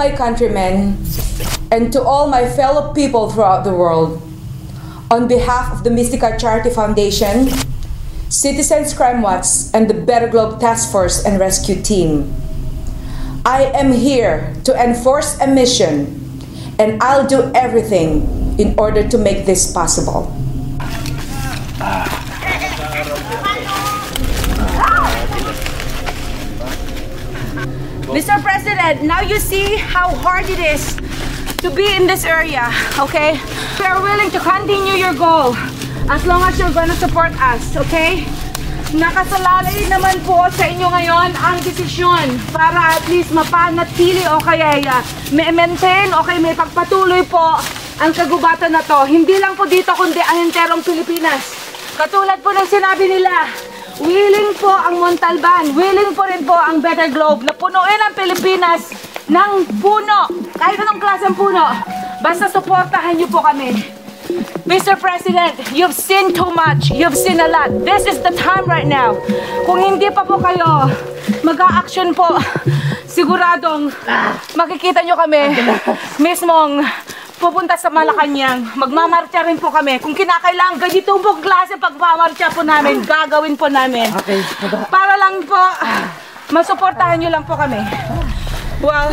my countrymen and to all my fellow people throughout the world, on behalf of the Mystica Charity Foundation, Citizens Crime Watch, and the Better Globe Task Force and Rescue Team, I am here to enforce a mission, and I'll do everything in order to make this possible. Mr. President, now you see how hard it is to be in this area, okay? We are willing to continue your goal as long as you're gonna support us, okay? Nakasalalay naman po sa inyo ngayon ang desisyon para at least mapanatili o kaya may maintain o kaya may pagpatuloy po ang kagubatan na to. Hindi lang po dito kundi ang enterong Pilipinas. Katulad po ng sinabi nila, willing po ang Montalban, willing po rin po ang Better Globe na punuin ang Pilipinas ng puno, kahit anong klaseng puno. Basta suportahan niyo po kami. Mr. President, you've seen too much. You've seen a lot. This is the time right now. Kung hindi pa po kayo mag-a-action po, siguradong makikita nyo kami mismong pupunta sa Malacanang. Magmamarcha rin po kami. Kung kinakailangan, ganito po klase pagmamarcha po namin, gagawin po namin. Para lang po, masuportahan nyo lang po kami. Well,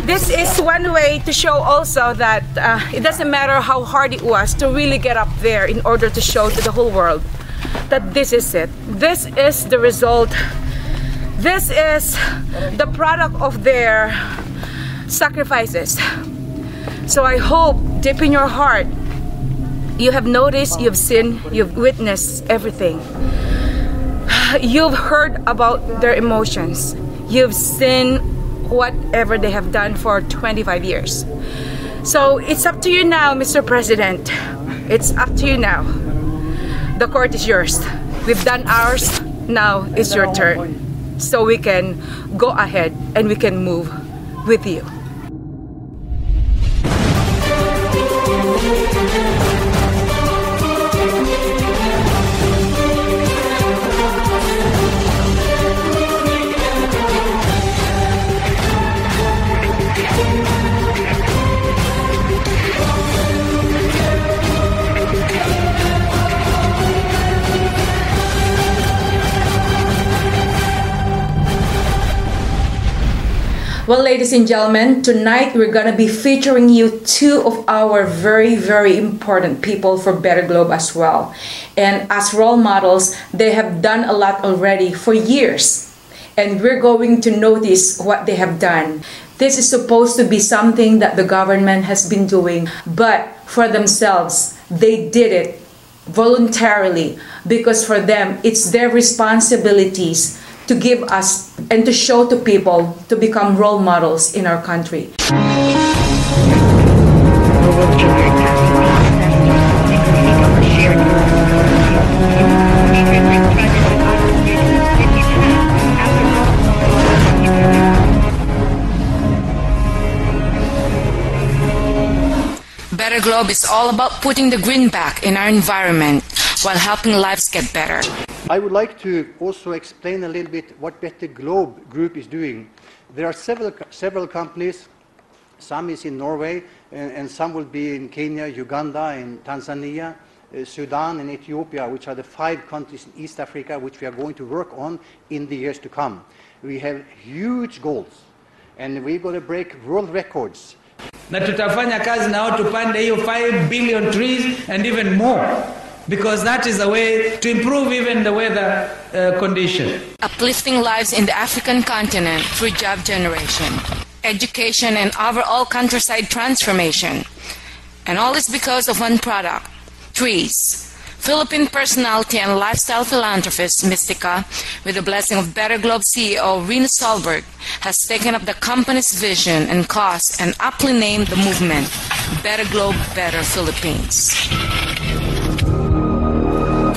this is one way to show also that it doesn't matter how hard it was to really get up there in order to show to the whole world that this is it. This is the result. This is the product of their sacrifices. So I hope deep in your heart you have noticed, you've seen, you've witnessed everything. You've heard about their emotions. You've seen whatever they have done for 25 years. So it's up to you now, Mr. President. It's up to you now. The court is yours. We've done ours. Now it's your turn. So we can go ahead and we can move with you. Well, ladies and gentlemen, tonight we're gonna be featuring you two of our very, very important people for Better Globe as well. And as role models, they have done a lot already for years. And we're going to notice what they have done. This is supposed to be something that the government has been doing, but for themselves, they did it voluntarily because for them, it's their responsibilities to give us and to show to people to become role models in our country. Better Globe is all about putting the green back in our environment while helping lives get better. I would like to also explain a little bit what Better Globe Group is doing. There are several companies. Some is in Norway, and some will be in Kenya, Uganda, and Tanzania, Sudan, and Ethiopia, which are the 5 countries in East Africa which we are going to work on in the years to come. We have huge goals, and we're going to break world records. Na tutafanya kazi na wao tupande hiyo 5 billion trees and even more. Because that is a way to improve even the weather condition. Uplifting lives in the African continent through job generation, education, and overall countryside transformation. And all is because of one product, trees. Philippine personality and lifestyle philanthropist Mystica, with the blessing of Better Globe CEO Rena Solberg, has taken up the company's vision and cause and aptly named the movement Better Globe, Better Philippines.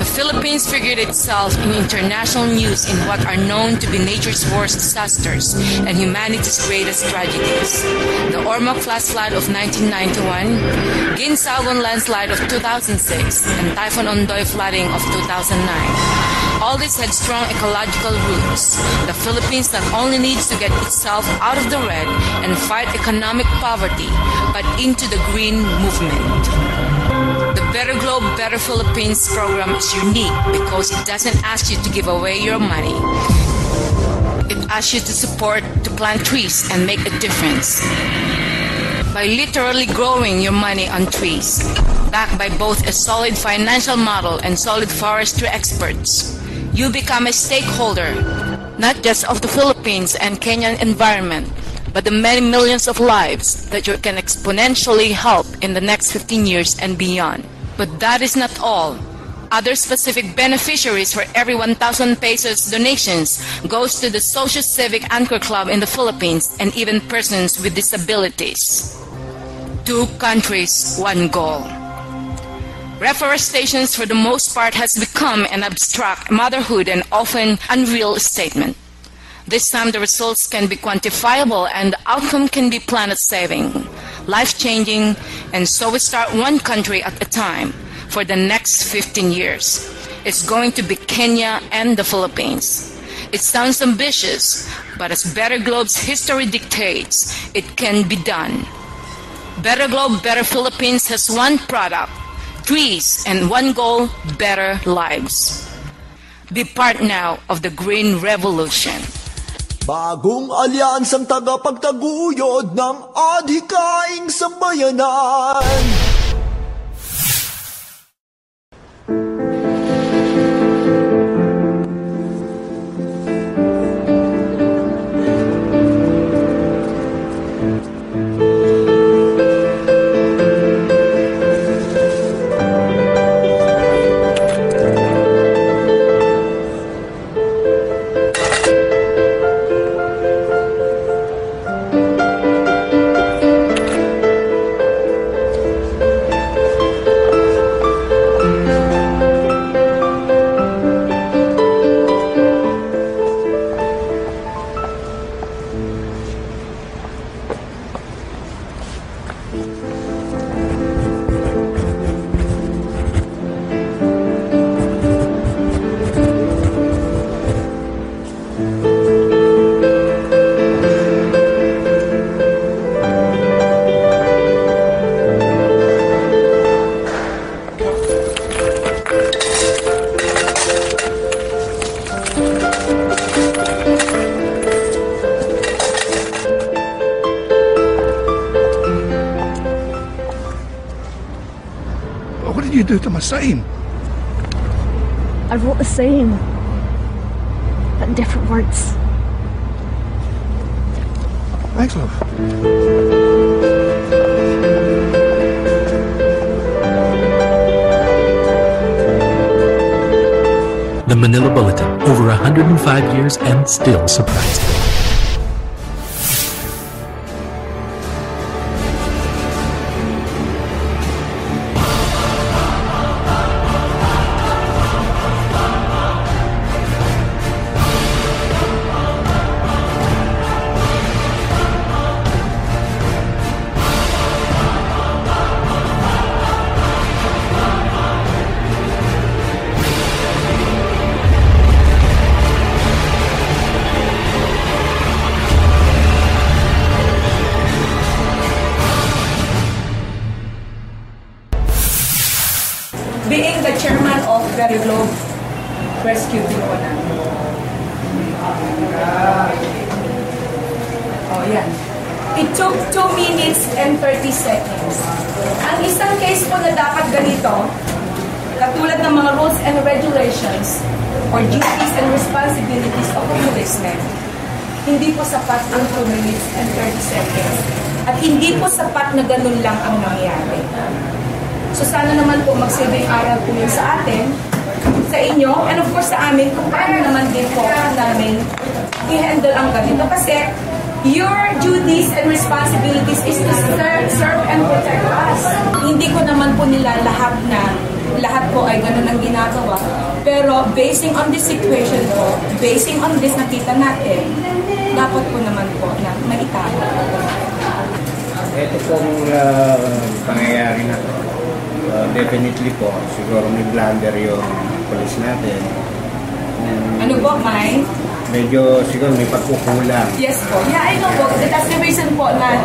The Philippines figured itself in international news in what are known to be nature's worst disasters and humanity's greatest tragedies. The Ormoc flash flood of 1991, Ginsagon landslide of 2006, and Typhoon Ondoy flooding of 2009. All this had strong ecological roots. The Philippines not only needs to get itself out of the red and fight economic poverty, but into the green movement. The Better Globe, Better Philippines program is unique because it doesn't ask you to give away your money. It asks you to support, to plant trees and make a difference. By literally growing your money on trees, backed by both a solid financial model and solid forestry experts, you become a stakeholder, not just of the Philippines and Kenyan environment, but the many millions of lives that you can exponentially help in the next 15 years and beyond. But that is not all. Other specific beneficiaries for every 1,000 pesos donations goes to the Social Civic Anchor Club in the Philippines and even persons with disabilities. 2 countries, 1 goal. Reforestation for the most part has become an abstract motherhood and often unreal statement. This time the results can be quantifiable and the outcome can be planet-saving, life-changing, and so we start 1 country at a time for the next 15 years. It's going to be Kenya and the Philippines. It sounds ambitious, but as Better Globe's history dictates, it can be done. Better Globe, Better Philippines has 1 product, trees, and 1 goal, better lives. Be part now of the Green Revolution. Bagong alyansang tagapagtaguyod ng adhikaing sambayanan. What did you do to my sign? I wrote the same, but in different words. Thanks, love. The Manila Bulletin, over 105 years and still surprised. Being the chairman of Better Globe Rescue Team ko na. Oh, yan. It took 2 minutes and 30 seconds. Ang isang case po na dapat ganito, katulad ng mga rules and regulations or duties and responsibilities of a policeman, hindi po sapat ang 2 minutes and 30 seconds. At hindi po sapat na ganun lang ang nangyari. So sana naman po magsibing aral po yun sa atin, sa inyo, and of course sa amin, kung paano naman din po namin i-handle ang ganito. Kasi your duties and responsibilities is to serve and protect us. Hindi ko naman po nila lahat na lahat po ay ganun ang ginagawa. Pero basing on this situation po, basing on this nakita natin, dapat po naman po na maitama. Ito pong pangyayari na to, definitely po, siguro may blunder yung police natin. Ano po, May? Medyo siguro may pagkukulang. Yes po. Yeah, I know po. That's the reason po na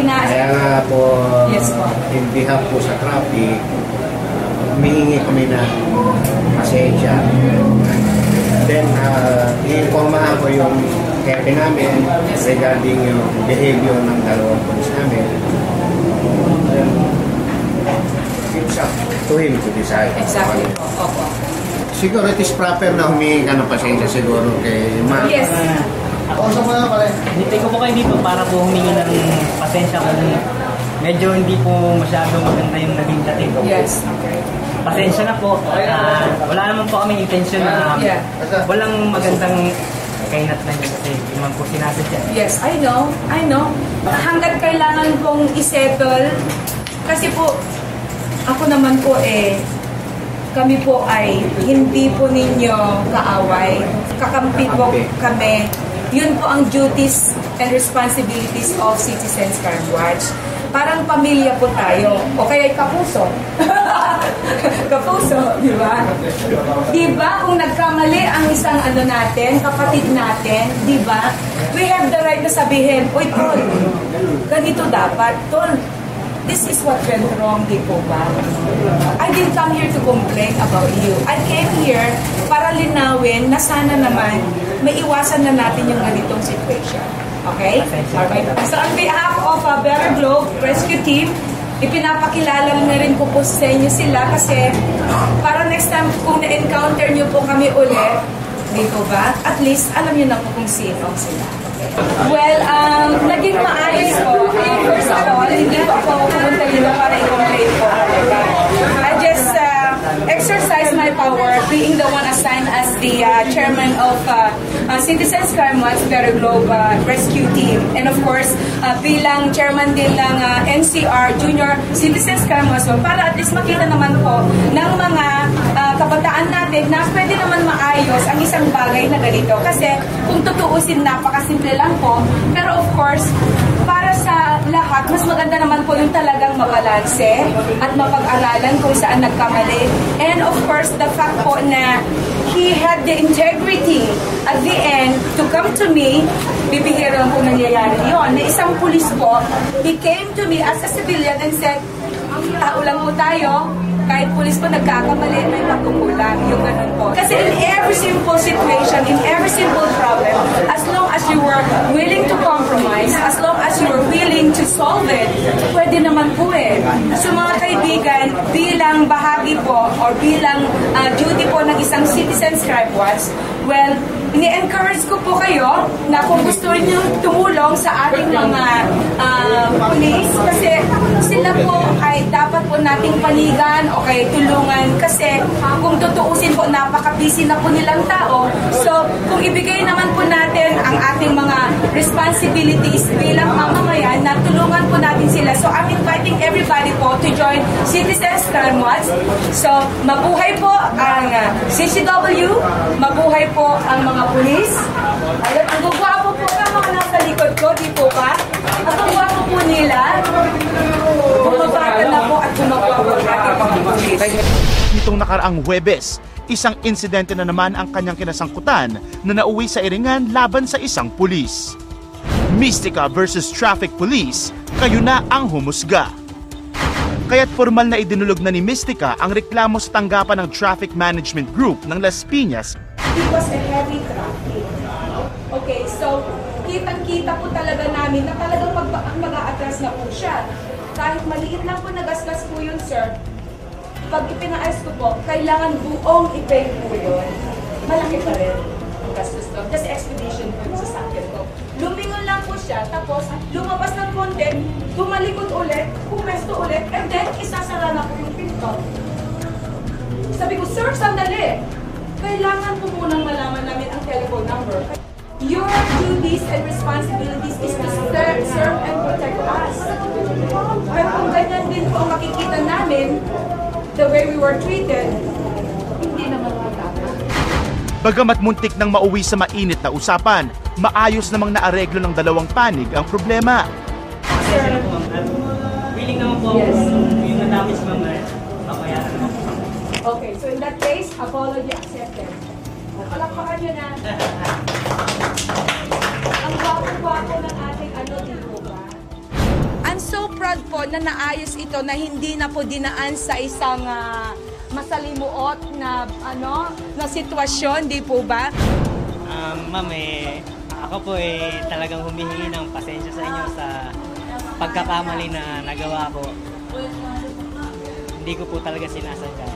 Kaya nga po, yes po. in behalf po sa traffic, humihingi kami na pasensya. Then, i-informahan ko yung kepe namin regarding yung behavior ng dalawang police namin. It's up to him to decide. Exactly po. Opo. Siguro it is proper na humingi ka ng pasensya siguro kay Ma'am. Yes. Hinintay ko po kayo dito para po humingi ng pasensya kung medyo hindi po masyadong maganda yung naging dating ko. Yes. Okay. Pasensya na po. Wala naman po kaming intention na walang magandang kainat na yun kasi yung man po sinasadya. Yes, I know. Hanggat kailangan kong isettle, kasi po, ako naman po kami po ay hindi po ninyo kaaway. Kakampi po kami. Yun po ang duties and responsibilities of Citizens Crime Watch. Parang pamilya po tayo. O kaya kapuso. Kapuso, di ba? Di ba kung nagkamali ang isang natin, kapatid natin, di ba? We have the right na sabihin, uy, Tol, ganito dapat. Tol, this is what went wrong, di po ba? I didn't come here to complain about you. I came here para linawin na sana naman may iwasan na natin yung ganitong situation. Okay? Alright. So on behalf of Better Globe Rescue Team, ipinapakilala na rin ko po sa inyo sila kasi para next time kung na-encounter nyo po kami ulit, di po ba? At least alam nyo na po kung sino sila. Well, naging maayos po. First of all, hindi po ako pumunta dito para i-complain po. I just exercise my power being the one assigned as the chairman of Citizens Crime Watch Better Globe Rescue Team. And of course, bilang chairman din ng NCR Junior Citizens Crime Watch para at least makita naman po ng mga kabataan natin na pwede naman maayos ang isang bagay na ganito. Kasi kung tutuusin, napakasimple lang po. Pero of course, para sa lahat, mas maganda naman po yung talagang mabalanse at mapag-aralan kung saan nagkamali. And of course, the fact po na he had the integrity at the end to come to me, bibihira po nangyayari yun, na isang pulis po, he came to me as a civilian and said, tao lang po tayo, kahit pulis po nagkakamali, may pagkukulang, yung ganun po. Kasi in every simple situation, in every simple problem, as long as you were willing to compromise, as long as you were willing to solve it, pwede naman po So mga kaibigan, bilang bahagi po, or bilang duty po ng isang Citizens Crime Watch, well, ini-encourage ko po kayo na kung gusto niyo tumulong sa ating mga police, kasi sila po ay dapat po nating panigan o kay tulungan kasi kung tutuusin po, napaka-busy na po nilang tao. So, kung ibigay naman po natin ang ating mga responsibilities bilang mamamayan, na tulungan po natin sila. So, I'm inviting everybody po to join Citizens Crime Watch. So, mabuhay po ang CCW, mabuhay po ang mga pulis. Alam, ang gugwapo po ka mga nasa likod ko, di po ba? Ang gugwapo po nila, bumabata na po at gumagwapo ang ating mga pulis. Nitong nakaraang Huwebes, isang insidente na naman ang kanyang kinasangkutan na nauwi sa Iringan laban sa isang pulis. Mystica versus Traffic Police, kayo na ang humusga. Kaya't formal na idinulog na ni Mystica ang reklamo sa tanggapan ng Traffic Management Group ng Las Piñas. It was a heavy traffic. Okay, so kitang-kita po talaga namin na talagang mag-a-atras na po siya. Kahit maliit lang po nagasgas po yun, sir, pag ipinaayos ko po, kailangan buong i-pay po yun. Malaki pa rin ang gastos ko. Kasi expedition po yung sasakyan ko. Lumingon lang po siya, tapos lumabas ng konti, tumalikod ulit, pumesto ulit, and then isasara na po yung pinto. Sabi ko, sir, sandali. Kailangan po munang malaman namin ang telephone number. Your duties and responsibilities is to serve and protect us. Pero kung ganyan din po ang makikita namin, the way we were treated, hindi naman tama. Bagamat muntik nang mauwi sa mainit na usapan, maayos namang naareglo ng dalawang panig ang problema. Sir, willing naman po ako yung nadamage mga papayaran mo. Okay, so in that case, apology accepted. Palakpakan nyo na. Ang gwapo-gwapo ng ating dito ba? I'm so proud po na naayos ito na hindi na po dinaan sa isang masalimuot na na sitwasyon, di po ba? Ma'am, ako po talagang humihingi ng pasensya sa inyo sa pagkakamali na nagawa ko. Hindi ko po talaga sinasadya.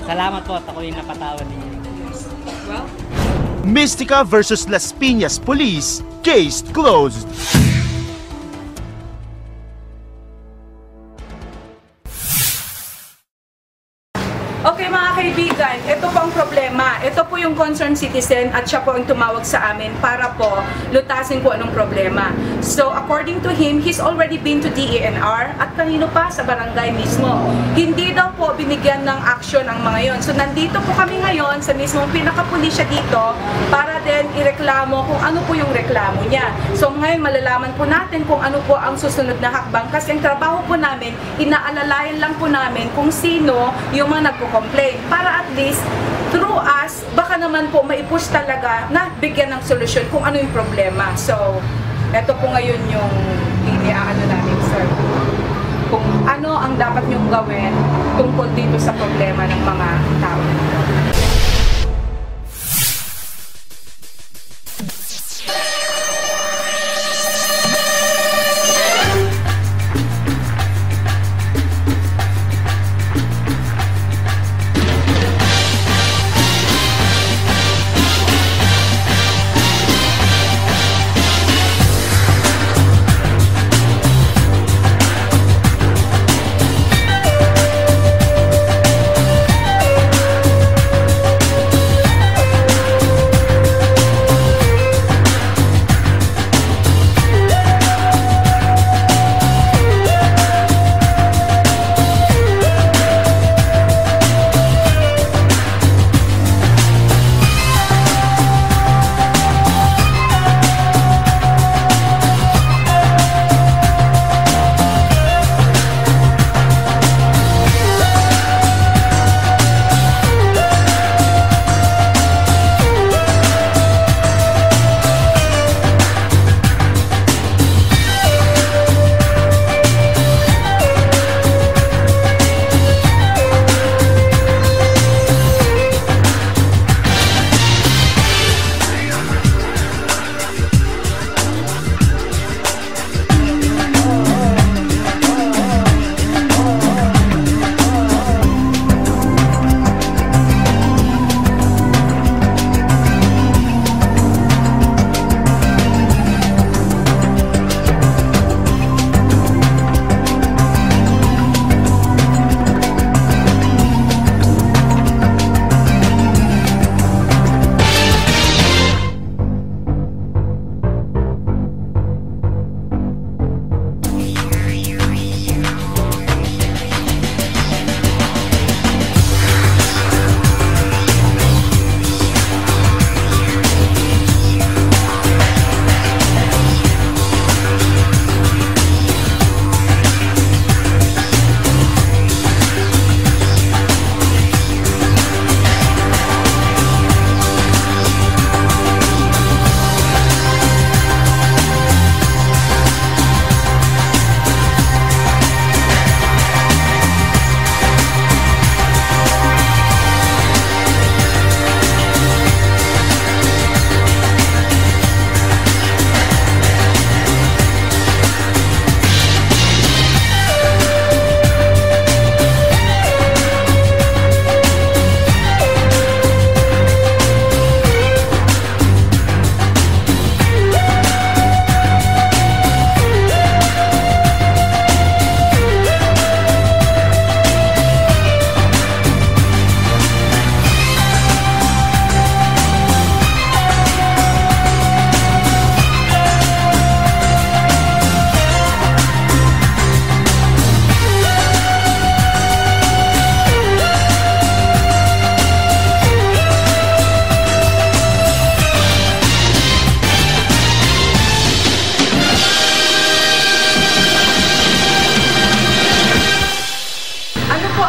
Salamat po at ako yung napatawad ninyo. Well, Mystica versus Las Piñas Police, case closed. okay mga kaibigan, ito po ang problema. Ito po yung concerned citizen at siya po ang tumawag sa amin para po lutasin po anong problema. So according to him, he's already been to DENR at kanino pa sa barangay mismo. Hindi daw po binigyan ng action ang mga yon. So nandito po kami ngayon sa mismong pinakapulisya dito para din ireklamo kung ano po yung reklamo niya. So ngayon malalaman po natin kung ano po ang susunod na hakbang kasi ang trabaho po namin, inaalalayan lang po namin kung sino yung mga nagko-complain para at least through us, baka naman po maipush talaga na bigyan ng solusyon kung ano yung problema. So, eto po ngayon yung iniaano namin, sir. Kung ano ang dapat nyong gawin tungkol dito sa problema ng mga tao.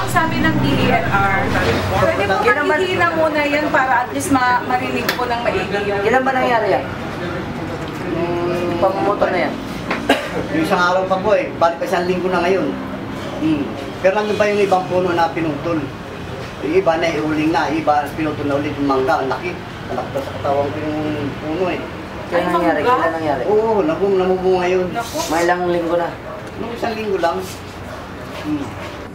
ang sabi ng DENR, pwede po makikina muna yan para at least marinig po ng maigi. Kailan ba nangyari yan? Pang-motor na yan? Yung isang araw pa po balik pa isang linggo na ngayon. Pero nandun pa yung ibang puno na pinutol. Yung iba na iuling na, iba pinutol na ulit yung mangga, ang laki. Malaki sa katawang ko yung puno Kailan nangyari? Kailan nangyari? Oo, namubunga yun. May ilang linggo na? Nung isang linggo lang.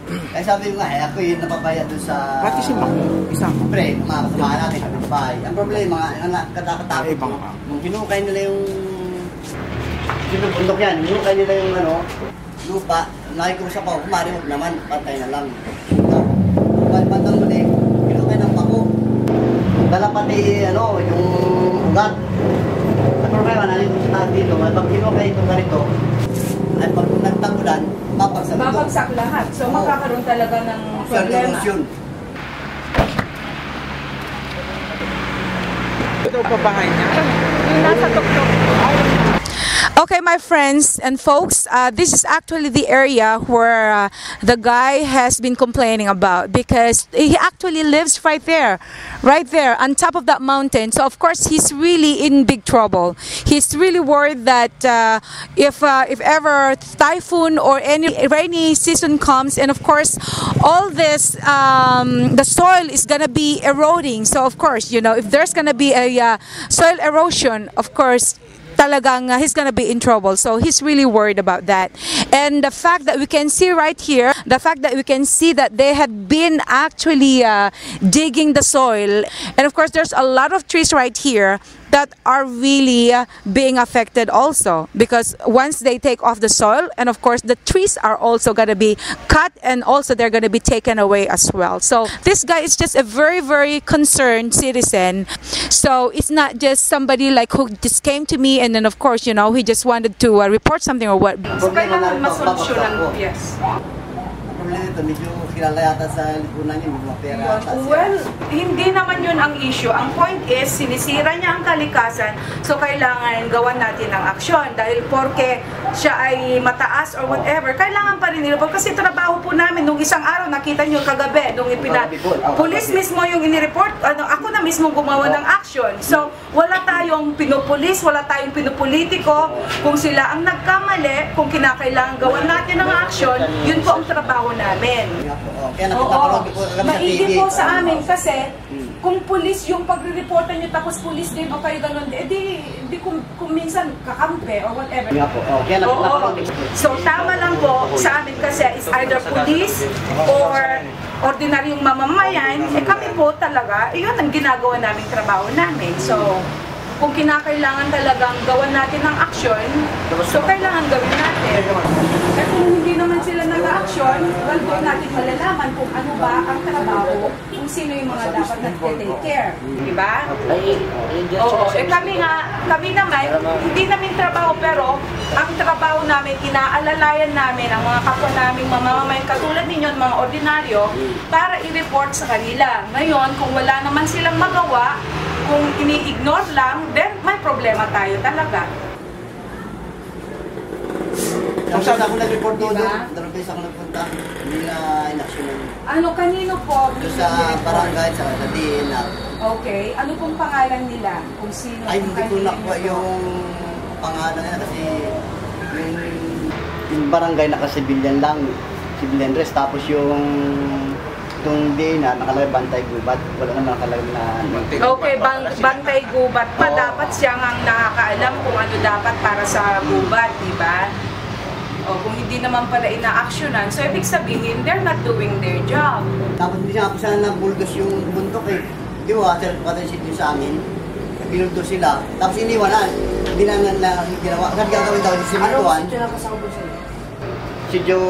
Kaya sabi ko nga, ako yung napapaya doon sa... Pati si Mang, isang. Pre, mga kasamahan natin, kapitbahay. Ang problema, katatakot ko. Nung kinukay nila yung... Sinubundok yan, kinukay nila yung lupa. Nakikusap ako, kumari mo naman, patay na lang. Pagpatang mo din, kinukay ng bako. Dala pati, yung ugat. Ang problema, nalito sa taas dito, pag kinukay ito ganito, ay pag nagtagulan, babagsak lahat. So, magkakaroon talaga ng problema. Ito pa bahay niya? Yung nasa tuktok. Okay, my friends and folks, this is actually the area where the guy has been complaining about, because he actually lives right there on top of that mountain. So of course he's really in big trouble. He's really worried that if ever typhoon or any rainy season comes, and of course all this the soil is gonna be eroding. So of course, if there's gonna be a soil erosion, of course talagang he's gonna be in trouble. So he's really worried about that. And the fact that we can see right here, that they had been actually digging the soil, and of course there's a lot of trees right here that are really being affected also, because once they take off the soil, and of course the trees are also going to be cut, and also they're going to be taken away as well. So this guy is just a very, very concerned citizen. So it's not just somebody like who just came to me and then of course he just wanted to report something or what. So kailangan masolusyonan. Yes. Medyo kilala yata sa lipunan niya, mga pera yata. Well, hindi naman yun ang issue. Ang point is, sinisira niya ang kalikasan, so kailangan gawan natin ng aksyon. Dahil porke siya ay mataas or whatever, kailangan pa rin nilipot. Kasi trabaho po namin, nung isang araw, nakita niyo kagabi, nung pulis mismo yung inireport, ako na mismo gumawa ng action. So, wala tayong pinupulis, wala tayong pinupolitiko. Kung sila ang nagkamali, kung kinakailangan gawan natin ng action, yun po ang trabaho namin. Oo, maigi po sa amin kasi kung pulis yung pagre-reportan nyo tapos pulis din o kayo ganun, di kung minsan kakampi or whatever. So tama lang po sa amin kasi is either police or ordinaryong mamamayan, kami po talaga, yun ang ginagawa naming trabaho namin. So kung kinakailangan talagang gawan natin ng action, so kailangan gawin natin. At kung hindi naman sila nag-action, well, doon natin malalaman kung ano ba ang trabaho, kung sino yung mga dapat nag-take care. Diba? Oo, kami naman, hindi namin trabaho, pero ang trabaho namin, inaalalayan namin ang mga kapwa naming mamamayan, katulad ninyo, mga ordinaryo, para i-report sa kanila. Ngayon, kung wala naman silang magawa, kung ini-ignore lang, then may problema tayo talaga. Kung saan ako nag-report doon, dalawang beses ako nagpunta, hindi na inaksyonan. Kanino po? Sa barangay, sa DNR. Okay. Ano pong pangalan nila? Kung sino? Ay, hindi ko nakuha yung pangalan nila kasi yung barangay naka-civilian lang, civilian dress, tapos yung itong DNR nakalagay bantay gubat, wala naman nakalagay na... Okay, bantay gubat pa, dapat siya ang nakakaalam kung ano dapat para sa gubat, di ba? O kung hindi naman pala ina-actionan, so ibig sabihin, they're not doing their job. Tapos hindi siya sana nabuldos yung buntok Di ba, sir, sa amin, binuldos sila. Tapos iniwanan, hindi na ginawa. Kasi gagawin daw yung simentuan. Ano ang kasama po sila? Si Joe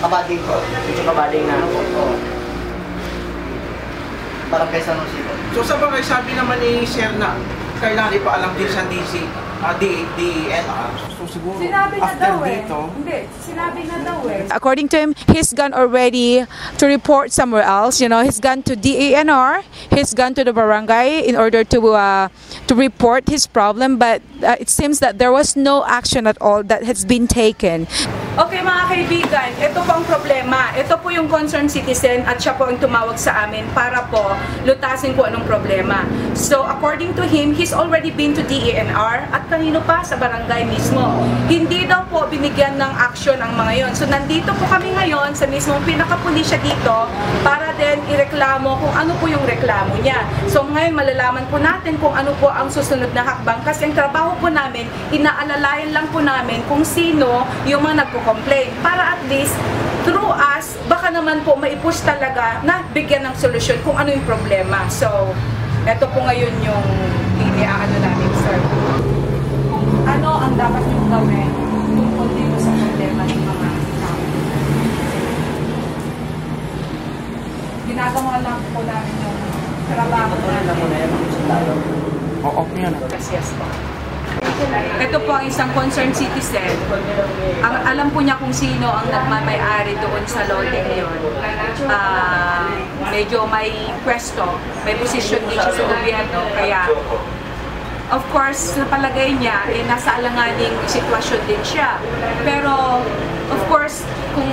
Kabading ko. Si Joe Kabading na? Oo. Parang kaysa nung sipo. So sa bagay, sabi naman ni Sir na kailangan ipaalam din sa DNR. So siguro after dito... Hindi, sinabi na daw According to him, he's gone already to report somewhere else. He's gone to DENR, he's gone to the barangay in order to report his problem, but it seems that there was no action at all that has been taken. Okay mga kaibigan, ito po ang problema. Ito po yung concerned citizen at siya po ang tumawag sa amin para po lutasin kung anong problema. So according to him, he's already been to DENR at kanino pa sa barangay mismo. Hindi daw po binigyan ng action ang mga yon. So nandito po kami ngayon sa mismong pinakapulisya dito para din ireklamo kung ano po yung reklamo niya. So ngayon malalaman po natin kung ano po ang susunod na hakbang kasi ang trabaho po namin, inaalalayan lang po namin kung sino yung mga nagko-complain para at least through us, baka naman po maipush talaga na bigyan ng solusyon kung ano yung problema. So, eto po ngayon yung iniaano namin, sir. Ano ang dapat yung gawin tungkol dito sa problema ng mga tao? Ginagawa lang po namin yung trabaho namin. Oo, yan. Yes po. Ito po ang isang concerned citizen. Alam po niya kung sino ang nagmamay-ari doon sa loading yun. Medyo may pwesto, may posisyon din siya sa gobyerno. Kaya, of course, sa palagay niya, nasa alanganing sitwasyon din siya. Pero, of course, kung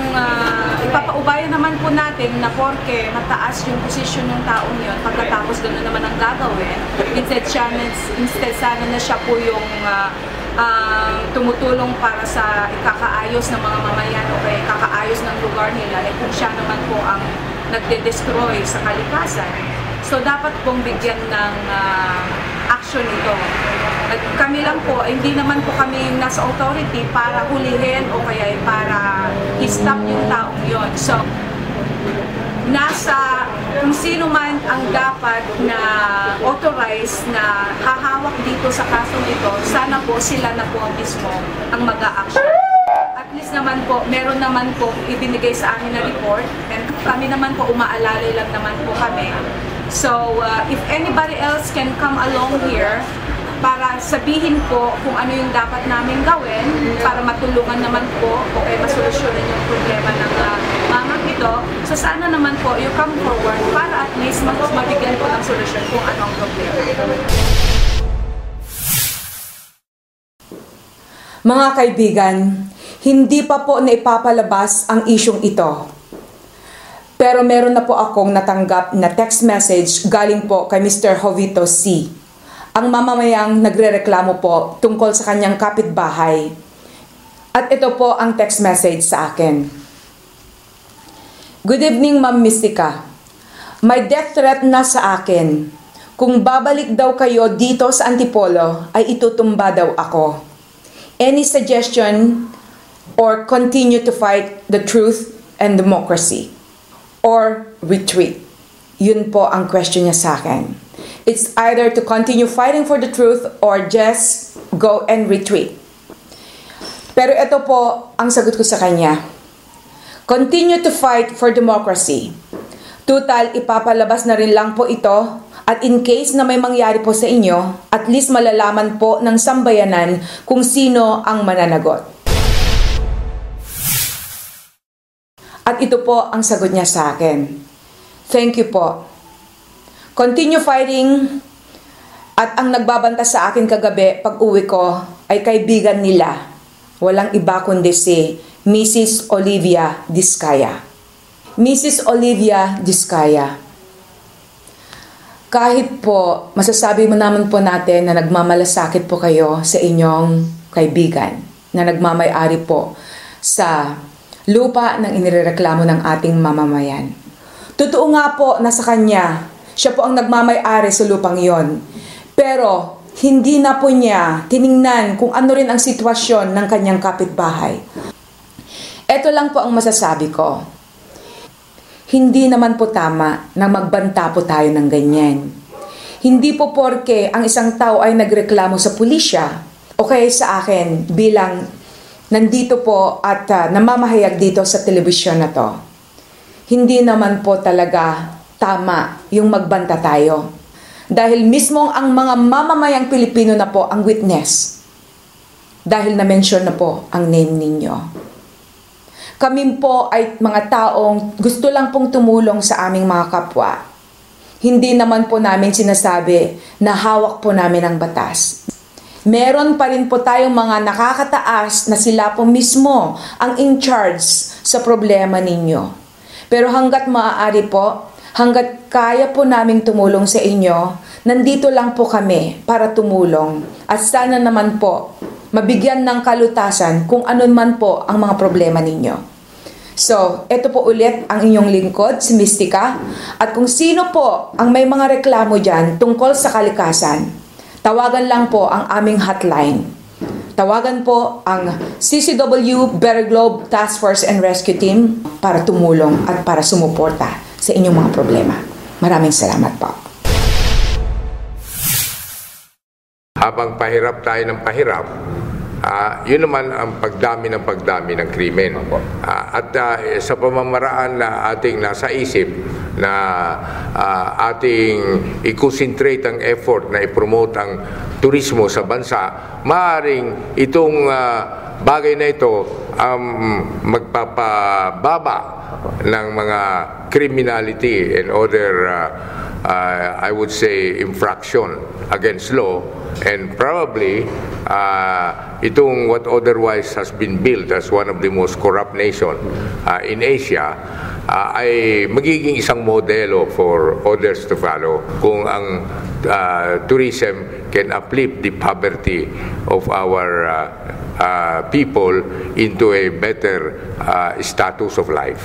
ipapaubayan naman po natin na porke mataas yung posisyon ng taong yun, pagkatapos gano'n naman ang gagawin, instead sana na siya po yung tumutulong para sa ikakaayos ng mga mamayan o kaya ikakaayos ng lugar nila, kung siya naman po ang nagde-destroy sa kalikasan. So dapat pong bigyan ng action ito. At kami lang po, hindi naman po kami nasa authority para hulihin o kaya para i-stop yung taong yon. So, nasa kung sino man ang dapat na authorized na hahawak dito sa kasong ito, sana po sila na po mismo ang mag-a-action. At least naman po, meron naman po ibinigay sa amin na report and kami naman po umaalalay lang naman po kami. So, if anybody else can come along here para sabihin po kung ano yung dapat namin gawin para matulungan naman po o kaya masolusyonan yung problema ng mamang ito. So sana naman po you come forward para at least mabigyan po ng solusyon kung ano ang problema. Mga kaibigan, hindi pa po naipapalabas ang isyong ito. Pero meron na po akong natanggap na text message galing po kay Mr. Jovito C. Ang mamamayang nagrereklamo po tungkol sa kanyang kapitbahay. At ito po ang text message sa akin. Good evening, Ma'am Mystica. May death threat na sa akin. Kung babalik daw kayo dito sa Antipolo, ay itutumba daw ako. Any suggestion or continue to fight the truth and democracy? Or retreat? Yun po ang question niya sa akin. It's either to continue fighting for the truth or just go and retreat. Pero ito po ang sagot ko sa kanya. Continue to fight for democracy. Total, ipapalabas na rin lang po ito at in case na may mangyari po sa inyo, at least malalaman po ng sambayanan kung sino ang mananagot. At ito po ang sagot niya sa akin. Thank you po. Continue fighting. At ang nagbabanta sa akin kagabi pag uwi ko ay kaibigan nila. Walang iba kundi si Mrs. Olivia Diskaya. Mrs. Olivia Diskaya. Kahit po masasabi mo naman po natin na nagmamalasakit po kayo sa inyong kaibigan na nagmamay-ari po sa lupa ng inireklamo ng ating mamamayan. Totoo nga po na sa kanya, siya po ang nagmamay-ari sa lupang yon. Pero hindi na po niya tiningnan kung ano rin ang sitwasyon ng kanyang kapitbahay. Ito lang po ang masasabi ko. Hindi naman po tama na magbanta po tayo ng ganyan. Hindi po porke ang isang tao ay nagreklamo sa pulisya o kaya sa akin bilang nandito po at namamahayag dito sa telebisyon na to. Hindi naman po talaga tama yung magbanta tayo. Dahil mismo ang mga mamamayang Pilipino na po ang witness. Dahil na-mention na po ang name ninyo. Kami po ay mga taong gusto lang pong tumulong sa aming mga kapwa. Hindi naman po namin sinasabi na hawak po namin ang batas. Meron pa rin po tayong mga nakakataas na sila po mismo ang in charge sa problema ninyo. Pero hanggat maaari po, hanggat kaya po naming tumulong sa inyo, nandito lang po kami para tumulong. At sana naman po, mabigyan ng kalutasan kung ano man po ang mga problema ninyo. So, ito po ulit ang inyong lingkod, si Mystica. At kung sino po ang may mga reklamo dyan tungkol sa kalikasan, tawagan lang po ang aming hotline. Tawagan po ang CCW Better Globe Task Force and Rescue Team para tumulong at para sumuporta sa inyong mga problema. Maraming salamat po. Habang pahirap tayo ng pahirap, yun naman ang pagdami ng krimen. At sa pamamaraan na ating nasa isip na ating i-concentrate ang effort na i-promote ang turismo sa bansa, maaaring itong bagay na ito magpapababa ng mga criminality and other I would say infraction against law, and probably itong what otherwise has been billed as one of the most corrupt nation in Asia ay magiging isang modelo for others to follow kung ang tourism can uplift the poverty of our people into a better status of life.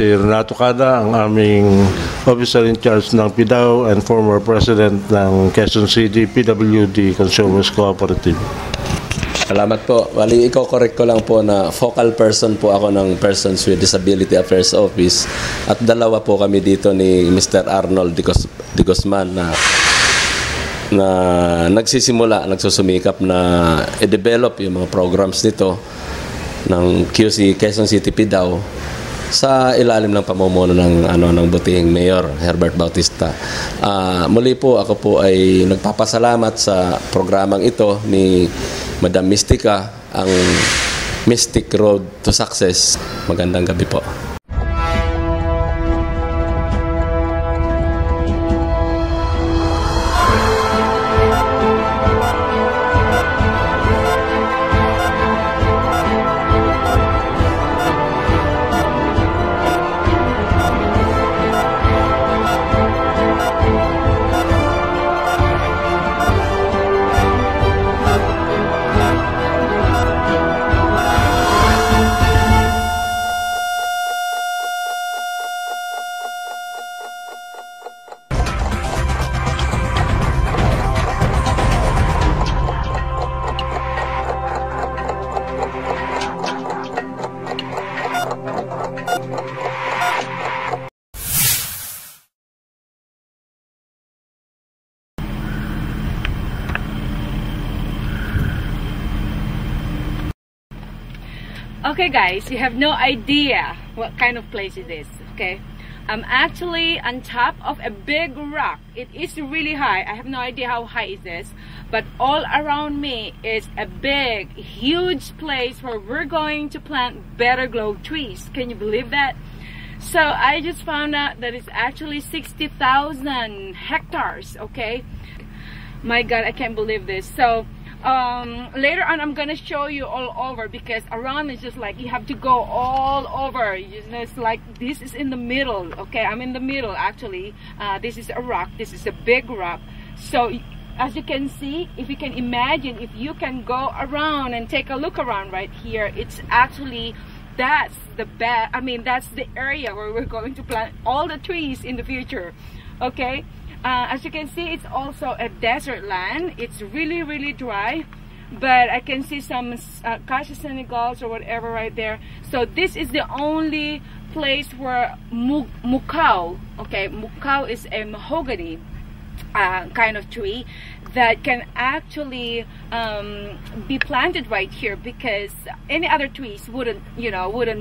Si Renato Cada, ang aming officer in charge ng PDAO and former president ng Quezon City PWD Consumers Cooperative. Salamat po. Bali, i-correct ko lang po na focal person po ako ng Persons with Disability Affairs Office at dalawa po kami dito ni Mr. Arnold de Guzman na nagsusumikap na i-develop yung mga programs nito ng QC Quezon City PDAO sa ilalim ng pamumuno ng butihing Mayor Herbert Bautista. Muli po ako po ay nagpapasalamat sa programang ito ni Madam Mystica, ang Mystic Road to Success. Magandang gabi po. Okay guys, you have no idea what kind of place it is, okay? I'm actually on top of a big rock. It is really high. I have no idea how high it is, but all around me is a big, huge place where we're going to plant better globe trees. Can you believe that? So I just found out that it's actually 60,000 hectares, okay? My God, I can't believe this. So later on I'm gonna show you all over, because around is just like you have to go all over. It's like this is in the middle, okay? I'm in the middle actually. This is a rock, this is a big rock. So as you can see, if you can imagine, if you can go around and take a look around right here, it's actually, that's the that's the area where we're going to plant all the trees in the future, okay? As you can see, it's also a desert land. It's really, really dry, but I can see some Cassia senegals or whatever right there. So this is the only place where mukau, okay, mukau is a mahogany kind of tree that can actually be planted right here, because any other trees wouldn't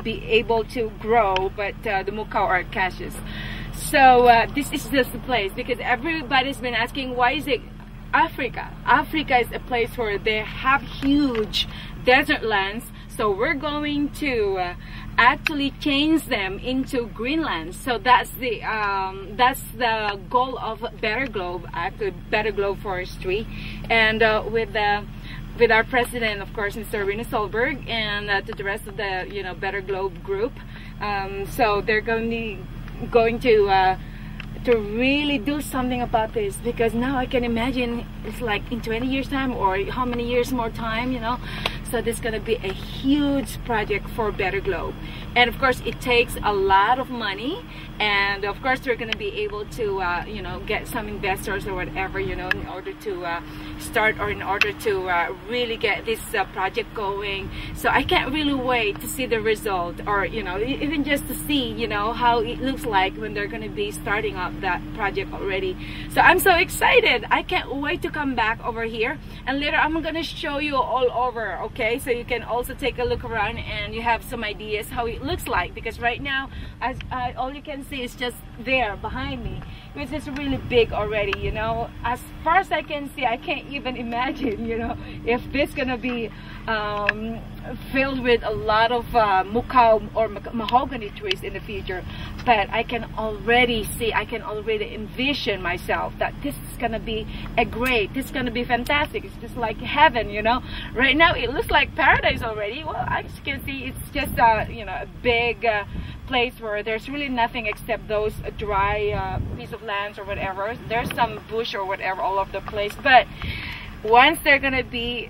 be able to grow, but the mukau are cassius. So this is just the place, because everybody's been asking, why is it Africa? Africa is a place where they have huge desert lands, so we're going to actually change them into greenlands. So that's the goal of Better Globe, actually Better Globe Forestry, and with our president, of course, Mr. Rena Solberg, and to the rest of the Better Globe group. So they're going to really do something about this, because now I can imagine it's like in 20 years time, or how many years more time, so this is going to be a huge project for Better Globe. And of course it takes a lot of money, and of course we're going to be able to get some investors or whatever, in order to start, or in order to really get this project going. So I can't really wait to see the result, or even just to see how it looks like when they're going to be starting up that project already. So I'm so excited. I can't wait to come back over here, and later I'm going to show you all over, okay? So you can also take a look around and you have some ideas how it looks like, because right now all you can see is just there behind me, which is really big already. As far as I can see, I can't even imagine if this gonna be filled with a lot of mukau or mahogany trees in the future. But I can already see, I can already envision myself that this is gonna be this is gonna be fantastic. It's just like heaven, Right now it looks like paradise already. Well, as you can see, it's just a big place where there's really nothing except those dry piece of lands or whatever. There's some bush or whatever all over the place, but once they're gonna be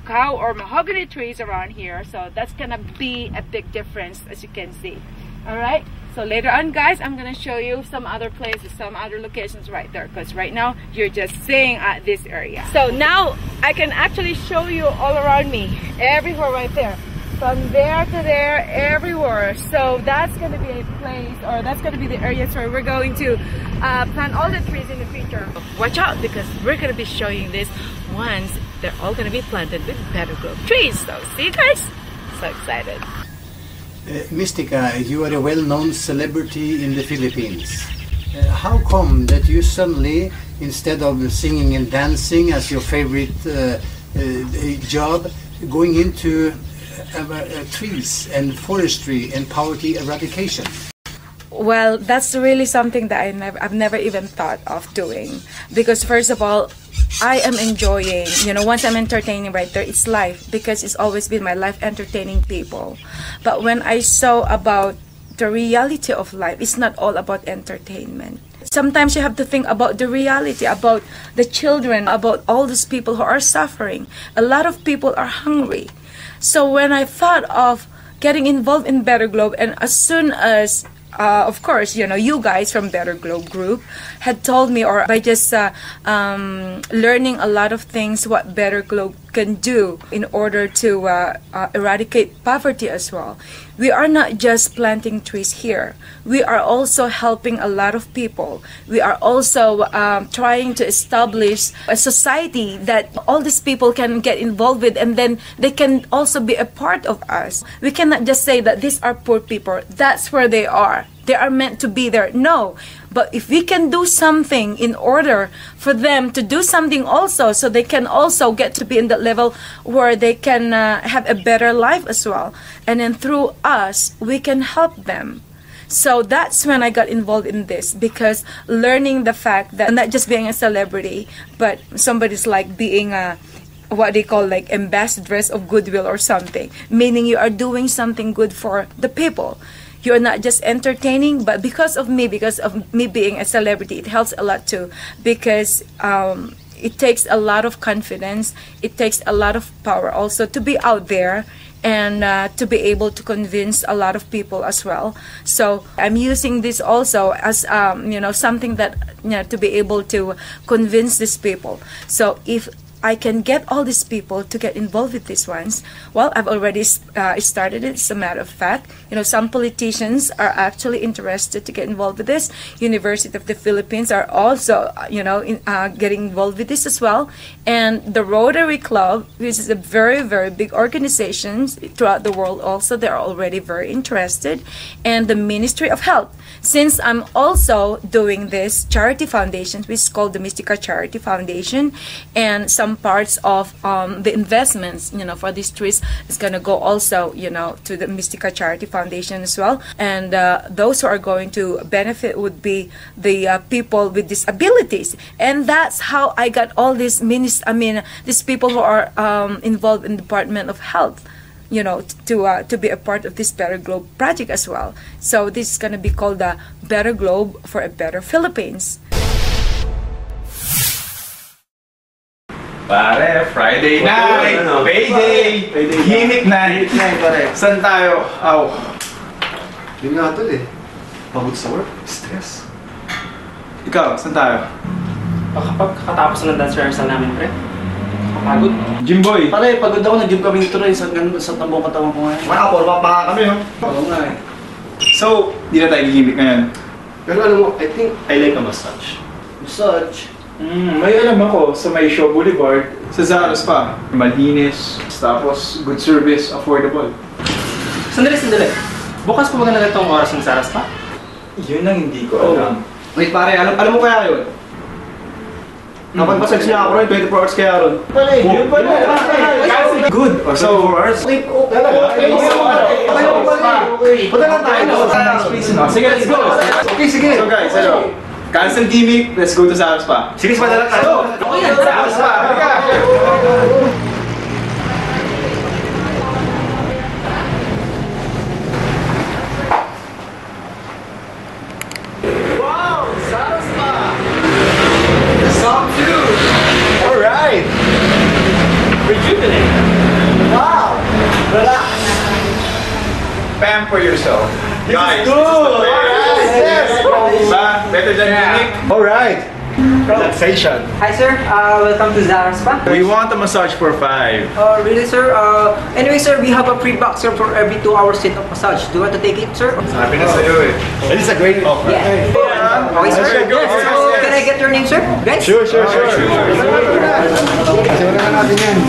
cow or mahogany trees around here, so that's gonna be a big difference, as you can see. All right, so later on, guys, I'm gonna show you some other places, some other locations right there, because right now you're just seeing this area. So now I can actually show you all around me, everywhere right there, from there to there, everywhere. So that's gonna be a place, or that's gonna be the areas where we're going to plant all the trees in the future. Watch out, because we're gonna be showing this once they're all gonna be planted with Better Globe trees. So see you guys, so excited. Mystica, you are a well-known celebrity in the Philippines. How come that you suddenly, instead of singing and dancing as your favorite job, going into trees and forestry and poverty eradication? Well, that's really something that I've never even thought of doing, because first of all, I am enjoying, you know, once I'm entertaining right there, it's life, because it's always been my life entertaining people. But when I saw about the reality of life, it's not all about entertainment. Sometimes you have to think about the reality, about the children, about all these people who are suffering. A lot of people are hungry. So when I thought of getting involved in Better Globe, and as soon as of course, you know, you guys from Better Globe Group had told me, or by just learning a lot of things what Better Globe can do in order to eradicate poverty as well. We are not just planting trees here. We are also helping a lot of people. We are also trying to establish a society that all these people can get involved with, and then they can also be a part of us. We cannot just say that these are poor people. That's where they are. They are meant to be there. No. But if we can do something in order for them to do something also, so they can also get to be in the level where they can have a better life as well. And then through us, we can help them. So that's when I got involved in this, because learning the fact that not just being a celebrity, but somebody's like being a what they call like ambassadress of goodwill or something, meaning you are doing something good for the people. You're not just entertaining, but because of me being a celebrity, it helps a lot too, because it takes a lot of confidence, it takes a lot of power also to be out there and to be able to convince a lot of people as well. So I'm using this also as you know, something that, you know, to be able to convince these people. So if I can get all these people to get involved with these ones, well, I've already started it. As a matter of fact, you know, some politicians are actually interested to get involved with this. University of the Philippines are also, you know, getting involved with this as well. And the Rotary Club, which is a very, very big organization throughout the world also, they're already very interested. And the Ministry of Health, since I'm also doing this charity foundation, which is called the Mystica Charity Foundation, and some parts of the investments, you know, for these trees is going to go also, you know, to the Mystica Charity Foundation as well. And those who are going to benefit would be the people with disabilities. And that's how I got all these these people who are involved in the Department of Health, you know, to be a part of this Better Globe project as well. So this is going to be called the Better Globe for a Better Philippines. Pare, Friday night, payday, gimmick night. Saan tayo? Aw. Hindi nga tol eh. Pagod sa work, stress. Ikaw, saan tayo? Kapag katapos ng dance rehearsal namin, pre. Kapagod. Jimboy. Pare, pagod ako. Nag-gym kami nito rin sa tabong katawan ko ngayon. Makaporma pa kami, no? Oo nga eh. So, di na tayo gimmick ngayon. Pero alam mo, I think I like a massage. Massage? May alam ako sa may Show Boulevard, sa Zaros pa. Malinis, tapos good service, affordable. Sandali. Bukas po ba na itong oras ng Zaros pa? Yun ang hindi ko alam. Wait pare, alam mo kaya yun? Napag-massage niya ako rin, 24 hours kaya ron. Pare, yun pa na. Good. So, 24 hours? Wait, okay. Punta lang tayo. Sige, let's go. Okay, sige. So guys, hello. Cancel gimmick, let's go to Zaros pa. Sige, padala tayo. Okay yan, Zaros pa. Wow, Zaros pa. Song 2. All right. Rejuvenate. yourself. Guys, better than Nick. All right. Relaxation. Hi sir, welcome to Zara Spa. We want a massage for 5. Really sir? Anyway sir, we have a free box sir for every 2 hours sit of massage. Do you want to take it sir? Sabi na sa'yo eh. It is a great offer. Yeah. Okay sir? Yes. So, can I get your name sir? Ben? Sure. Kasi wala na natin yan.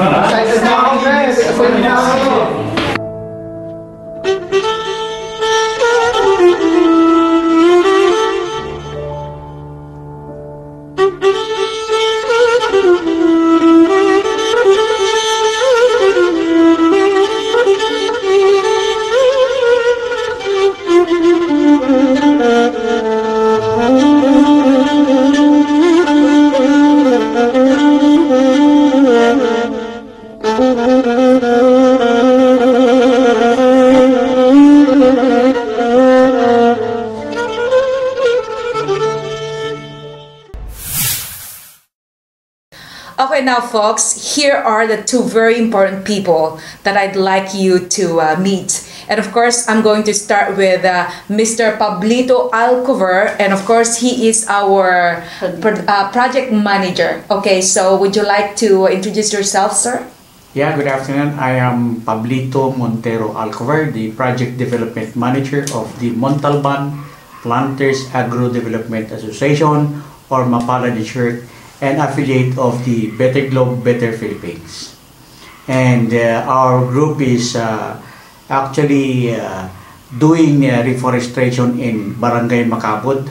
Excited na ako, guys. Excited na ako. Okay, now folks, here are the 2 very important people that I'd like you to meet. And of course, I'm going to start with Mr. Pablito Alcover, and of course, he is our project manager. Okay, so would you like to introduce yourself, sir? Yeah, good afternoon. I am Pablito Montero Alcover, the project development manager of the Montalban Planters Agro Development Association, or Mapalad in short, and affiliate of the Better Globe, Better Philippines. And our group is actually doing reforestation in Barangay Macabod,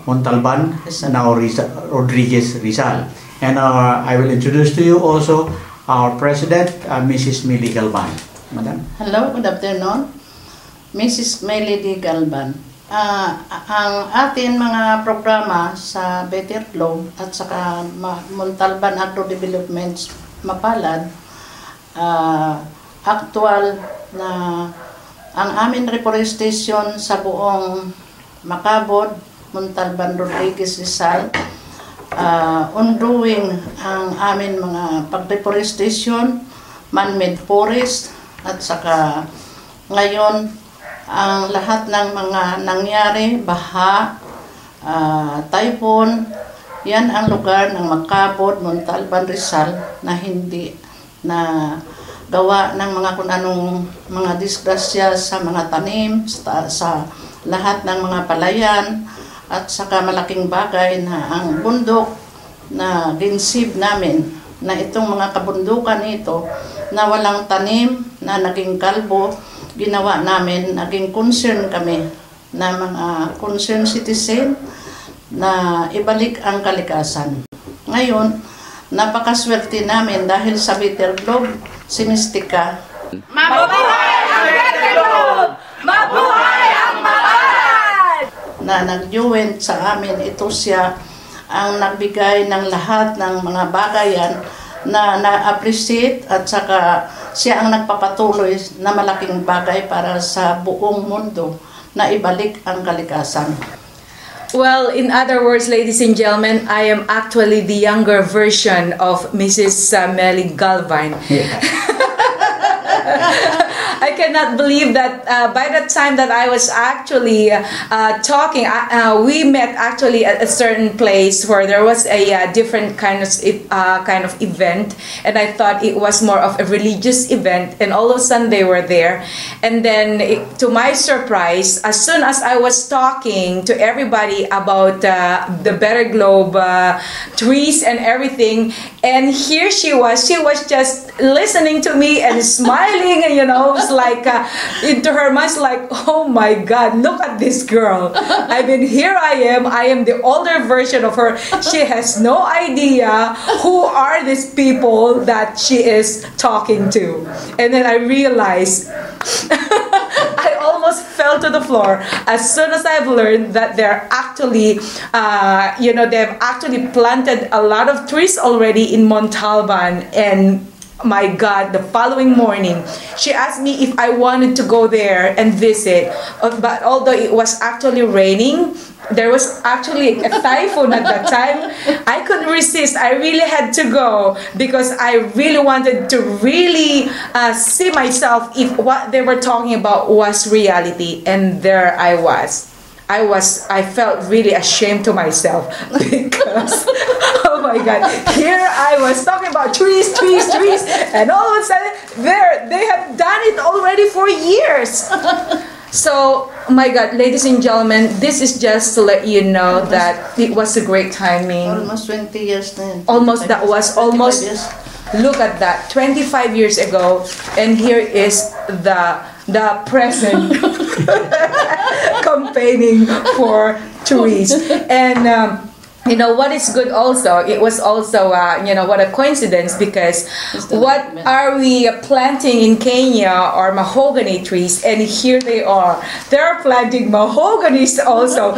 Montalban, now Rodriguez Rizal. And I will introduce to you also our president, Mrs. Mili Galban. Madam. Hello, good afternoon. Mrs. Melody Galban. Ang atin mga programa sa Better Globe at saka Montalban Agro Development Mapalad, actual na ang amin reforestation sa buong Macabod, Montalban, Rodriguez Rizal, ongoing ang amin mga pag-reforestation, man-made forest, at saka ngayon ang lahat ng mga nangyari, baha, typhoon, yan ang lugar ng Macabod, Montalban, Rizal na hindi na gawa ng mga kung anong mga disgrasya sa mga tanim, sa lahat ng mga palayan, at saka malaking bagay na ang bundok na ginsib namin na itong mga kabundukan nito na walang tanim, na naging kalbo, ginawa namin, naging concern kami na mga concerned citizen na ibalik ang kalikasan. Ngayon, napakaswerte namin dahil sa Better Globe, si Mystica. Mabuhay ang Better Globe! Mabuhay ang Mapalad! Na nag-join sa amin, ito siya ang nagbigay ng lahat ng mga bagayan na na-appreciate at saka siya ang nagpapatuloy na malaking bagay para sa buong mundo na ibalik ang kalikasan. Well, in other words, ladies and gentlemen, I am actually the younger version of Mrs. Meli Galvin. Yeah. I cannot believe that by the time that I was actually talking, we met actually at a certain place where there was a different kind of event, and I thought it was more of a religious event, and all of a sudden they were there, and then to my surprise, as soon as I was talking to everybody about the Better Globe trees and everything, and here she was just listening to me and smiling, and it's like into her mind, like, oh my God, look at this girl. I mean, here I am the older version of her. She has no idea who are these people that she is talking to. And then I realized I almost fell to the floor as soon as I've learned that they're actually they've actually planted a lot of trees already in Montalban. And my God, the following morning, she asked me if I wanted to go there and visit. But although it was actually raining, There was actually a typhoon at that time. I couldn't resist. I really had to go because I really wanted to really see myself if what they were talking about was reality. And there I was. I felt really ashamed to myself because, oh my God, here I was talking about trees, and all of a sudden, they have done it already for years. So, my God, ladies and gentlemen, this is just to let you know that it was a great timing. Almost 20 years then. Almost, that was almost, look at that, 25 years ago, and here is the present campaigning for trees. And you know what is good also, it was also you know, what a coincidence, because what are we planting in Kenya are mahogany trees, and here they are, they're planting mahoganies also.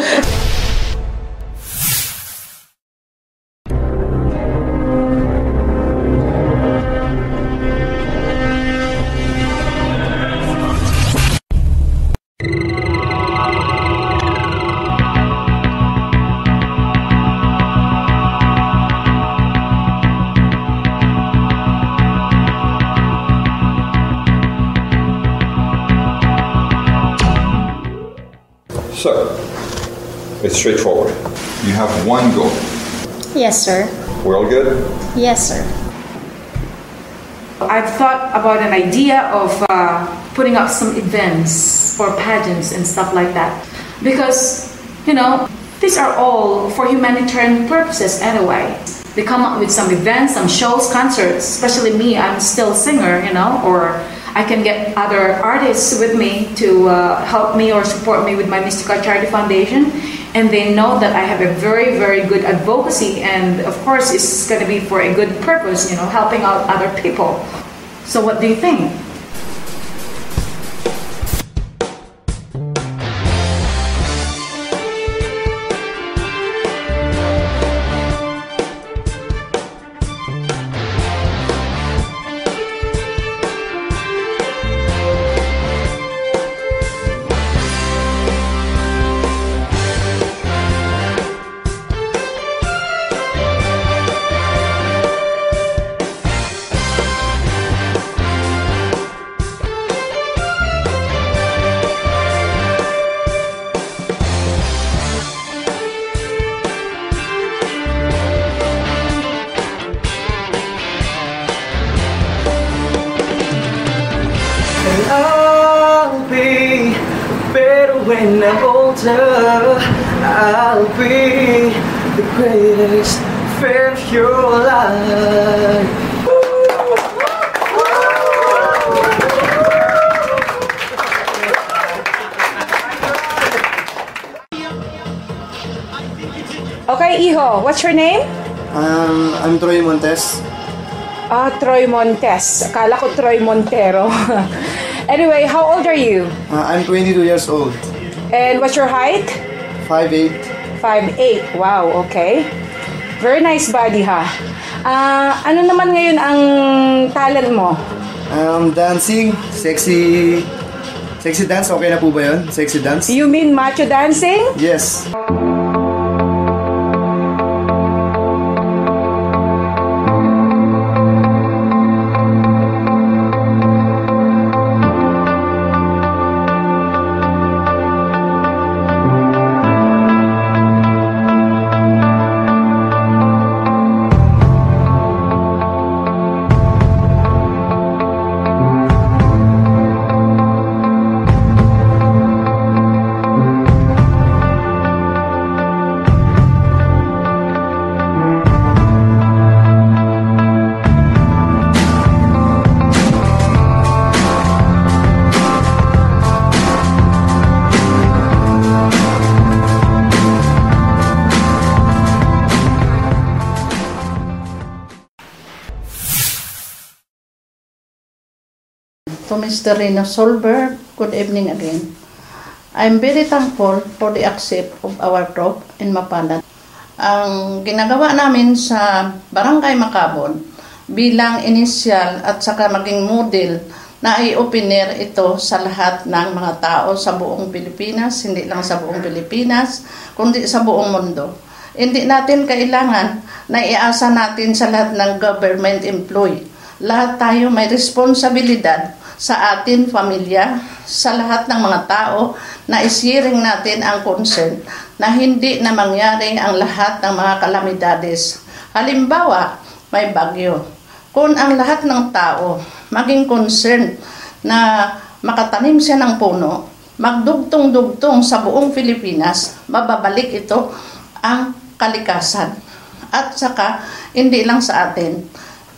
So, it's straightforward. You have one goal. Yes, sir. We're all good? Yes, sir. I've thought about an idea of putting up some events or pageants and stuff like that, because, you know, these are all for humanitarian purposes anyway. They come up with some events, some shows, concerts, especially me, I'm still a singer, you know, or I can get other artists with me to help me or support me with my Mystica Charity Foundation, and they know that I have a very, very good advocacy, and of course it's going to be for a good purpose, you know, helping out other people. So what do you think? I'll be better when I'm older. I'll be the greatest fan of your life. Okay, Iho, what's your name? I'm Troy Montes. Troy Montes. Akala ko Troy Montero. Anyway, how old are you? I'm 22 years old. And what's your height? 5'8". 5'8". Wow, okay. Very nice body, ha? Ano naman ngayon ang talent mo? Dancing, sexy dance. Okay na po ba yun? Sexy dance? You mean macho dancing? Yes. To Mr. Rino Solberg, good evening again. I'm very thankful for the accept of our group in Mapalad. Ang ginagawa namin sa Barangay Macabon bilang initial at saka maging model na i-opener ito sa lahat ng mga tao sa buong Pilipinas, hindi lang sa buong Pilipinas, kundi sa buong mundo. Hindi natin kailangan na iasa natin sa lahat ng government employee. Lahat tayo may responsibilidad sa atin, pamilya, sa lahat ng mga tao na isiring natin ang concern na hindi na mangyari ang lahat ng mga kalamidades. Halimbawa, may bagyo. Kung ang lahat ng tao maging concern na makatanim siya ng puno, magdugtong-dugtong sa buong Pilipinas, mababalik ito ang kalikasan. At saka, hindi lang sa atin,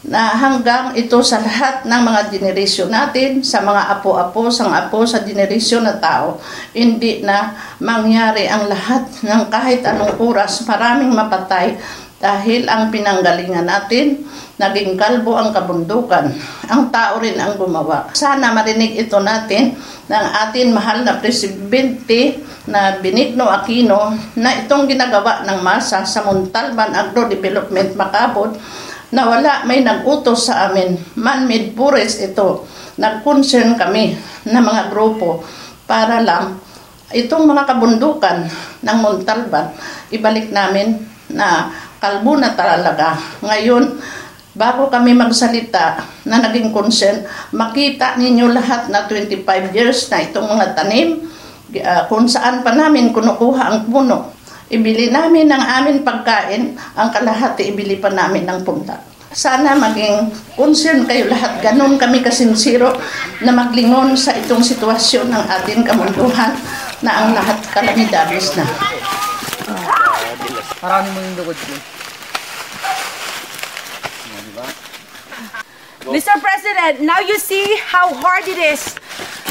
na hanggang ito sa lahat ng mga generasyon natin, sa mga apo-apo, sang-apo sa generasyon na tao, hindi na mangyari ang lahat ng kahit anong oras, maraming mapatay, dahil ang pinanggalingan natin, naging kalbo ang kabundukan. Ang tao rin ang gumawa. Sana marinig ito natin ng atin mahal na Presidente na Benigno Aquino na itong ginagawa ng masa sa Montalban Agro Development Macabod na wala may nag-utos sa amin. Man-made forest ito. Nag-concern kami na mga grupo para lang itong mga kabundukan ng Montalban ibalik namin na kalbo na talaga. Ngayon, bago kami magsalita na naging concern, makita ninyo lahat na 25 years na itong mga tanim, kung saan pa namin kunukuha ang puno. Ibili namin ang amin pagkain, ang kalahati ibili pa namin ng punta. Sana maging concern kayo lahat. Ganon kami kasinsiro na maglingon sa itong sitwasyon ng ating kamunduhan na ang lahat kalamidades na. Marami mo yung dukod ko. Mr. President, now you see how hard it is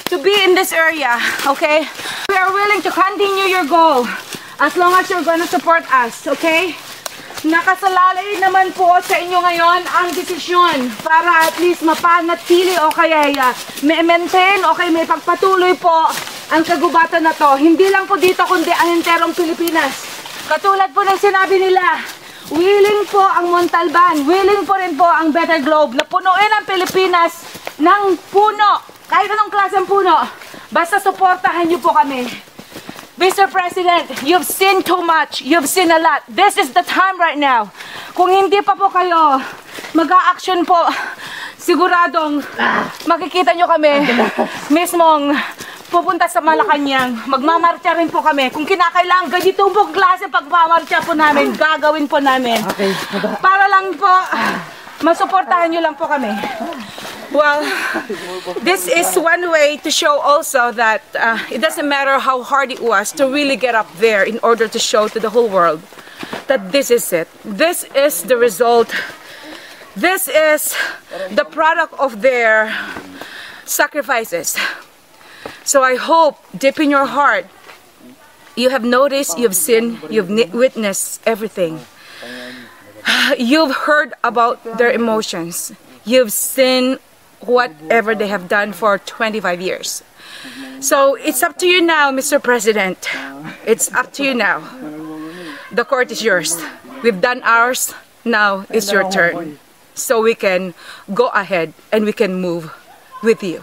to be in this area, okay? We are willing to continue your goal as long as you're gonna support us, okay? Nakasalalay naman po sa inyo ngayon ang desisyon para at least mapanatili o kaya ma-maintain o kaya may pagpatuloy po ang kagubatan na to. Hindi lang po dito kundi ang enterong Pilipinas. Katulad po ng sinabi nila, willing po ang Montalban, willing po rin po ang Better Globe na punuin ang Pilipinas ng puno. Kahit anong klaseng puno. Basta suportahan niyo po kami. Mr. President, you've seen too much. You've seen a lot. This is the time right now. Kung hindi pa po kayo mag-a-action po, siguradong makikita nyo kami mismong pupunta sa Malacanang. Magmamarcha rin po kami. Kung kinakailangan, ganito po klase pagmamarcha po namin, gagawin po namin. Para lang po, masuportahan nyo lang po kami. Well, this is one way to show also that it doesn't matter how hard it was to really get up there in order to show to the whole world that this is it. This is the result. This is the product of their sacrifices. So I hope deep in your heart, you have noticed, you've seen, you've witnessed everything. You've heard about their emotions. You've seen whatever they have done for 25 years. So it's up to you now, Mr. President. It's up to you now. The court is yours. We've done ours. Now it's your turn. So we can go ahead and we can move with you.